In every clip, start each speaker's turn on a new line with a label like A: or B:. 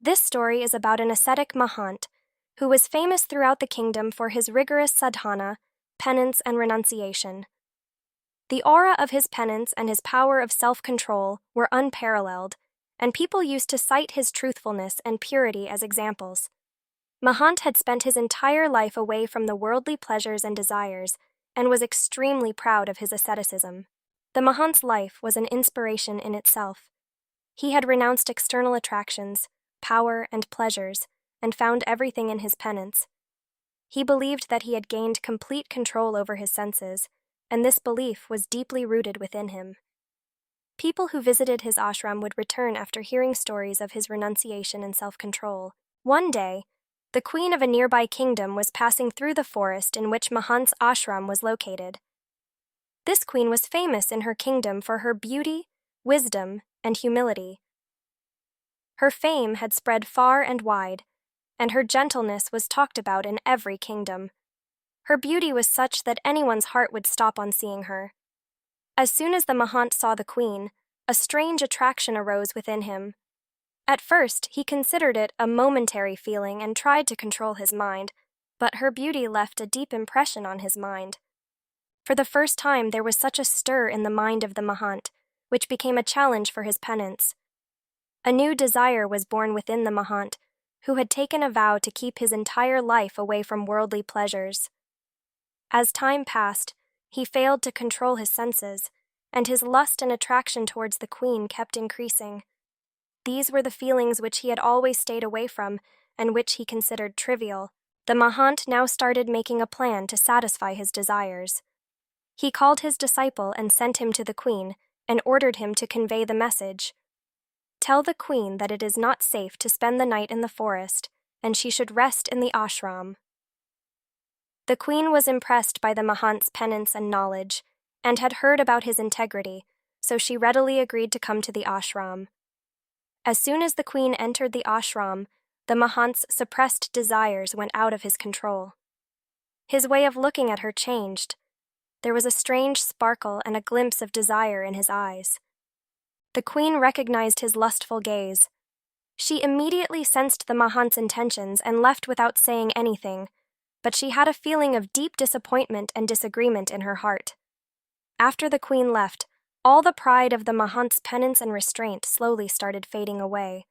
A: This story is about an ascetic Mahant who was famous throughout the kingdom for his rigorous sadhana, penance, and renunciation. The aura of his penance and his power of self-control were unparalleled, and people used to cite his truthfulness and purity as examples. Mahant had spent his entire life away from the worldly pleasures and desires, and was extremely proud of his asceticism. The Mahant's life was an inspiration in itself. He had renounced external attractions, power, and pleasures, and found everything in his penance. He believed that he had gained complete control over his senses, and this belief was deeply rooted within him. People who visited his ashram would return after hearing stories of his renunciation and self-control. One day, the queen of a nearby kingdom was passing through the forest in which Mahant's ashram was located. This queen was famous in her kingdom for her beauty, wisdom, and humility. Her fame had spread far and wide, and her gentleness was talked about in every kingdom. Her beauty was such that anyone's heart would stop on seeing her. As soon as the Mahant saw the queen, a strange attraction arose within him. At first, he considered it a momentary feeling and tried to control his mind, but her beauty left a deep impression on his mind. For the first time, there was such a stir in the mind of the Mahant, which became a challenge for his penance. A new desire was born within the Mahant, who had taken a vow to keep his entire life away from worldly pleasures. As time passed, he failed to control his senses, and his lust and attraction towards the queen kept increasing. These were the feelings which he had always stayed away from and which he considered trivial. The Mahant now started making a plan to satisfy his desires. He called his disciple and sent him to the queen and ordered him to convey the message. Tell the queen that it is not safe to spend the night in the forest, and she should rest in the ashram. The queen was impressed by the Mahant's penance and knowledge, and had heard about his integrity, so she readily agreed to come to the ashram. As soon as the queen entered the ashram, the Mahant's suppressed desires went out of his control. His way of looking at her changed. There was a strange sparkle and a glimpse of desire in his eyes. The queen recognized his lustful gaze. She immediately sensed the Mahant's intentions and left without saying anything, but she had a feeling of deep disappointment and disagreement in her heart. After the queen left, all the pride of the Mahant's penance and restraint slowly started fading away.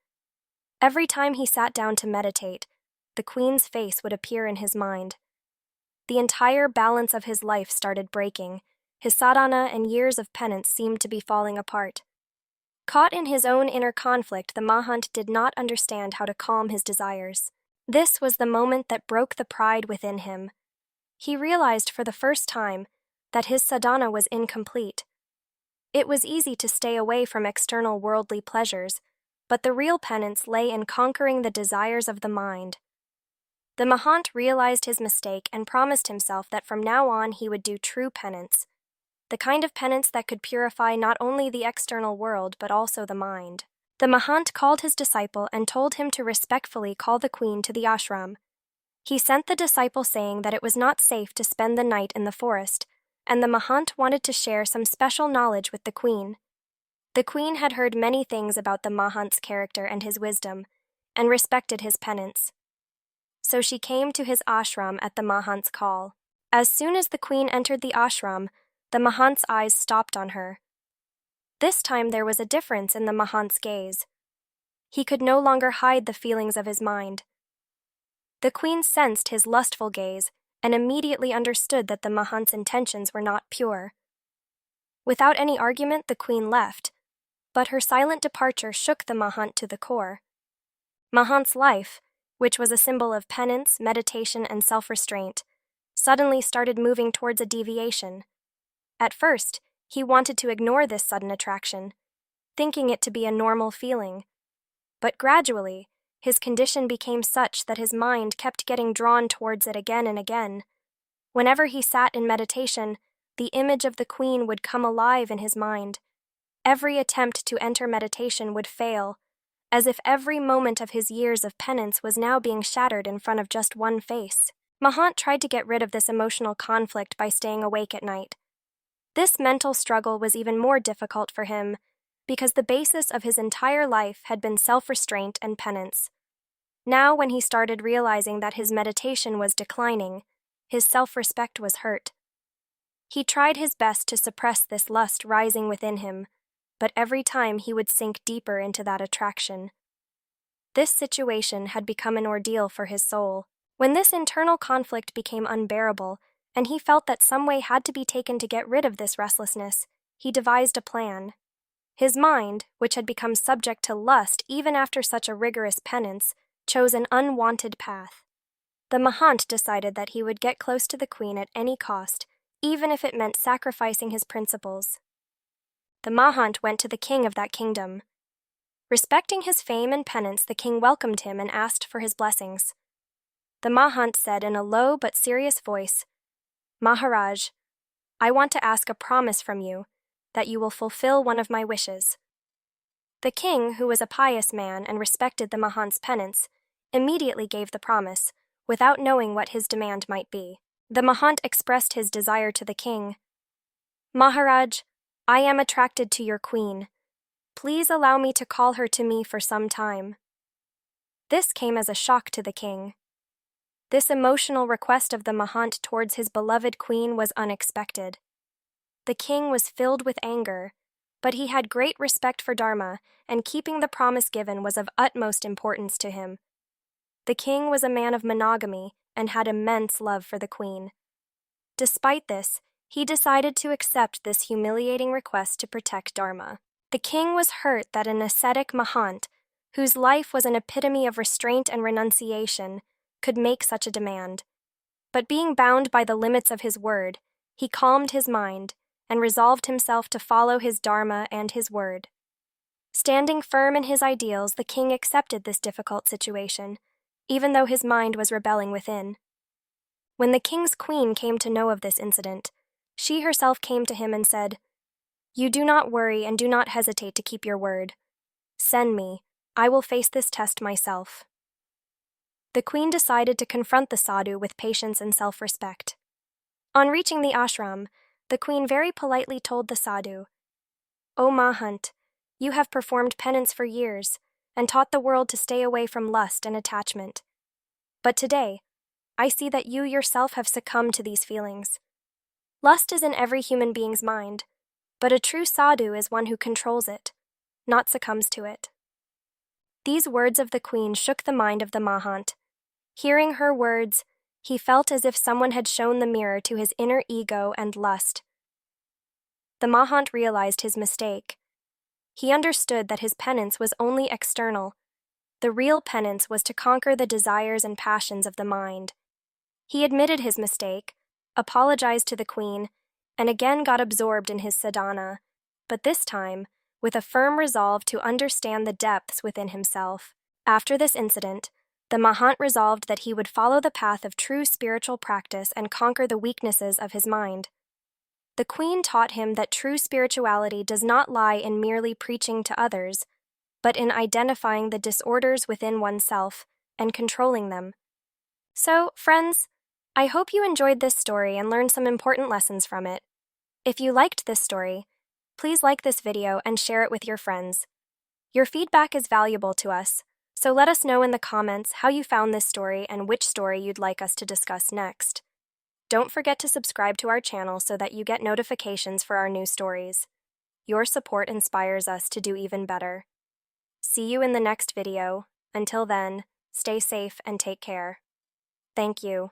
A: Every time he sat down to meditate, the queen's face would appear in his mind. The entire balance of his life started breaking. His sadhana and years of penance seemed to be falling apart. Caught in his own inner conflict, the Mahant did not understand how to calm his desires. This was the moment that broke the pride within him. He realized for the first time that his sadhana was incomplete. It was easy to stay away from external worldly pleasures, but the real penance lay in conquering the desires of the mind. The Mahant realized his mistake and promised himself that from now on he would do true penance, the kind of penance that could purify not only the external world but also the mind. The Mahant called his disciple and told him to respectfully call the queen to the ashram. He sent the disciple saying that it was not safe to spend the night in the forest, and the Mahant wanted to share some special knowledge with the queen. The queen had heard many things about the Mahant's character and his wisdom, and respected his penance. So she came to his ashram at the Mahant's call. As soon as the queen entered the ashram, the Mahant's eyes stopped on her. This time there was a difference in the Mahant's gaze. He could no longer hide the feelings of his mind. The queen sensed his lustful gaze and immediately understood that the Mahant's intentions were not pure. Without any argument, the queen left, but her silent departure shook the Mahant to the core. Mahant's life, which was a symbol of penance, meditation, and self-restraint, suddenly started moving towards a deviation. At first, he wanted to ignore this sudden attraction, thinking it to be a normal feeling. But gradually, his condition became such that his mind kept getting drawn towards it again and again. Whenever he sat in meditation, the image of the queen would come alive in his mind. Every attempt to enter meditation would fail, as if every moment of his years of penance was now being shattered in front of just one face. Mahant tried to get rid of this emotional conflict by staying awake at night. This mental struggle was even more difficult for him because the basis of his entire life had been self-restraint and penance. Now, when he started realizing that his meditation was declining, his self-respect was hurt. He tried his best to suppress this lust rising within him, but every time he would sink deeper into that attraction. This situation had become an ordeal for his soul. When this internal conflict became unbearable, and he felt that some way had to be taken to get rid of this restlessness, he devised a plan. His mind, which had become subject to lust even after such a rigorous penance, chose an unwanted path. The Mahant decided that he would get close to the queen at any cost, even if it meant sacrificing his principles. The Mahant went to the king of that kingdom. Respecting his fame and penance, the king welcomed him and asked for his blessings. The Mahant said in a low but serious voice, "Maharaj, I want to ask a promise from you, that you will fulfill one of my wishes." The king, who was a pious man and respected the Mahant's penance, immediately gave the promise, without knowing what his demand might be. The Mahant expressed his desire to the king. "Maharaj, I am attracted to your queen. Please allow me to call her to me for some time." This came as a shock to the king. This emotional request of the Mahant towards his beloved queen was unexpected. The king was filled with anger, but he had great respect for Dharma, and keeping the promise given was of utmost importance to him. The king was a man of monogamy and had immense love for the queen. Despite this, he decided to accept this humiliating request to protect Dharma. The king was hurt that an ascetic Mahant, whose life was an epitome of restraint and renunciation, could make such a demand. But being bound by the limits of his word, he calmed his mind and resolved himself to follow his Dharma and his word. Standing firm in his ideals, the king accepted this difficult situation, even though his mind was rebelling within. When the king's queen came to know of this incident, she herself came to him and said, "You do not worry and do not hesitate to keep your word. Send me, I will face this test myself." The queen decided to confront the sadhu with patience and self-respect. On reaching the ashram, the queen very politely told the sadhu, "O Mahant, you have performed penance for years and taught the world to stay away from lust and attachment. But today, I see that you yourself have succumbed to these feelings. Lust is in every human being's mind, but a true sadhu is one who controls it, not succumbs to it." These words of the queen shook the mind of the Mahant. Hearing her words, he felt as if someone had shown the mirror to his inner ego and lust. The Mahant realized his mistake. He understood that his penance was only external. The real penance was to conquer the desires and passions of the mind. He admitted his mistake, apologized to the queen, and again got absorbed in his sadhana, but this time with a firm resolve to understand the depths within himself. After this incident, the Mahant resolved that he would follow the path of true spiritual practice and conquer the weaknesses of his mind. The queen taught him that true spirituality does not lie in merely preaching to others, but in identifying the disorders within oneself and controlling them. So, friends, I hope you enjoyed this story and learned some important lessons from it. If you liked this story, please like this video and share it with your friends. Your feedback is valuable to us, so let us know in the comments how you found this story and which story you'd like us to discuss next. Don't forget to subscribe to our channel so that you get notifications for our new stories. Your support inspires us to do even better. See you in the next video. Until then, stay safe and take care. Thank you.